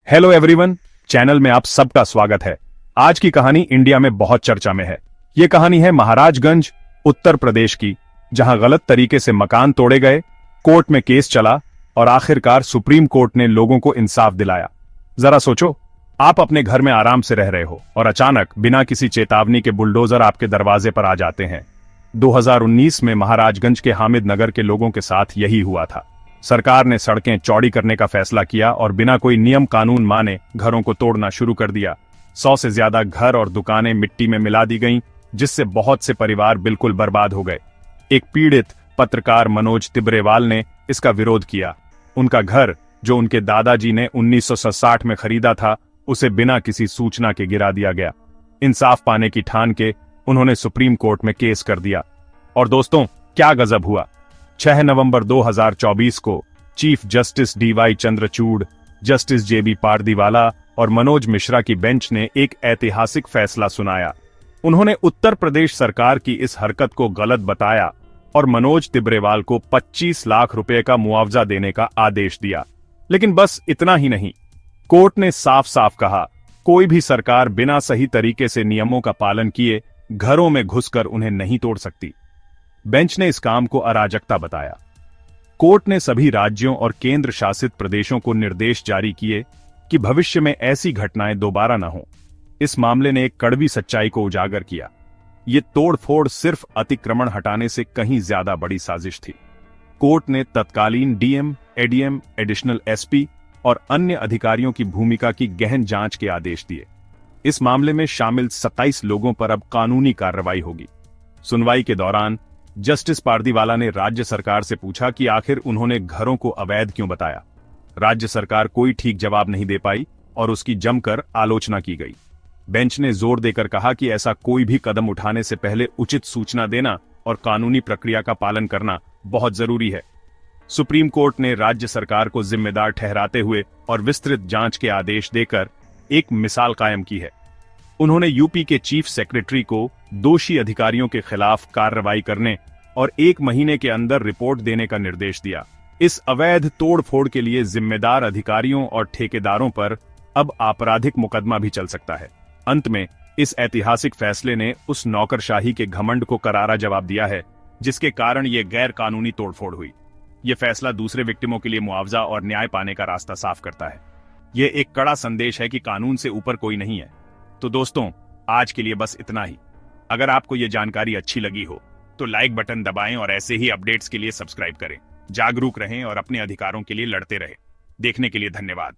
Hello everyone, channel में आप सबका स्वागत है। आज की कहानी इंडिया में बहुत चर्चा में है। ये कहानी है महाराजगंज, उत्तर प्रदेश की, जहां गलत तरीके से मकान तोड़े गए, कोर्ट में केस चला और आखिरकार सुप्रीम कोर्ट ने लोगों को इंसाफ दिलाया। जरा सोचो, आप अपने घर में आराम से रह रहे हो और अचानक बिना किसी चेतावनी के बुलडोजर आपके दरवाजे पर आ जाते हैं। 2019 में महाराजगंज के हामिद नगर के लोगों के साथ यही हुआ था। सरकार ने सड़कें चौड़ी करने का फैसला किया और बिना कोई नियम कानून माने घरों को तोड़ना शुरू कर दिया। 100 से ज्यादा घर और दुकानें मिट्टी में मिला दी गईं, जिससे बहुत से परिवार बिल्कुल बर्बाद हो गए। एक पीड़ित पत्रकार मनोज तिब्रेवाल ने इसका विरोध किया। उनका घर, जो उनके दादाजी ने 1960 में खरीदा था, उसे बिना किसी सूचना के गिरा दिया गया। इंसाफ पाने की ठान के उन्होंने सुप्रीम कोर्ट में केस कर दिया। और दोस्तों, क्या गजब हुआ। 6 नवंबर 2024 को chief justice DY Chandrachud, justice JB Pardiwala और मनोज मिश्रा की बेंच ने एक ऐतिहासिक फैसला सुनाया। उन्होंने उत्तर प्रदेश सरकार की इस हरकत को गलत बताया और मनोज तिब्रेवाल को 25 लाख रुपए का मुआवजा देने का आदेश दिया। लेकिन बस इतना ही नहीं, कोर्ट ने साफ साफ कहा, कोई भी सरकार बिना सही तरीके से नियमों का पालन किए घरों में घुसकर उन्हें नहीं तोड़ सकती। बेंच ने इस काम को अराजकता बताया। कोर्ट ने सभी राज्यों और केंद्र शासित प्रदेशों को निर्देश जारी किए कि भविष्य में ऐसी घटनाएं दोबारा न हों। इस मामले ने एक कड़वी सच्चाई को उजागर किया। ये तोड़फोड़ सिर्फ अतिक्रमण हटाने से कहीं ज्यादा बड़ी साजिश थी। कोर्ट ने तत्कालीन डीएम, एडीएम, एडिशनल एसपी और अन्य अधिकारियों की भूमिका की गहन जांच के आदेश दिए। इस मामले में शामिल 27 लोगों पर अब कानूनी कार्रवाई होगी। सुनवाई के दौरान जस्टिस पारदीवाला ने राज्य सरकार से पूछा कि आखिर उन्होंने घरों को अवैध क्यों बताया। राज्य सरकार कोई ठीक जवाब नहीं दे पाई और उसकी जमकर आलोचना की गई। बेंच ने जोर देकर कहा कि ऐसा कोई भी कदम उठाने से पहले उचित सूचना देना और कानूनी प्रक्रिया का पालन करना बहुत जरूरी है। सुप्रीम कोर्ट ने राज्य सरकार को जिम्मेदार ठहराते हुए और विस्तृत जांच के आदेश देकर एक मिसाल कायम की है। उन्होंने यूपी के चीफ सेक्रेटरी को दोषी अधिकारियों के खिलाफ कार्रवाई करने और 1 महीने के अंदर रिपोर्ट देने का निर्देश दिया। इस अवैध तोड़फोड़ के लिए जिम्मेदार अधिकारियों और ठेकेदारों पर अब आपराधिक मुकदमा भी चल सकता है। अंत में इस ऐतिहासिक फैसले ने उस नौकरशाही के घमंड को करारा जवाब दिया है, जिसके कारण ये गैर कानूनी तोड़फोड़ हुई। ये फैसला दूसरे विक्टिमों के लिए मुआवजा और न्याय पाने का रास्ता साफ करता है। ये एक कड़ा संदेश है कि कानून से ऊपर कोई नहीं है। तो दोस्तों, आज के लिए बस इतना ही। अगर आपको ये जानकारी अच्छी लगी हो तो लाइक बटन दबाएं और ऐसे ही अपडेट्स के लिए सब्सक्राइब करें। जागरूक रहें और अपने अधिकारों के लिए लड़ते रहें। देखने के लिए धन्यवाद।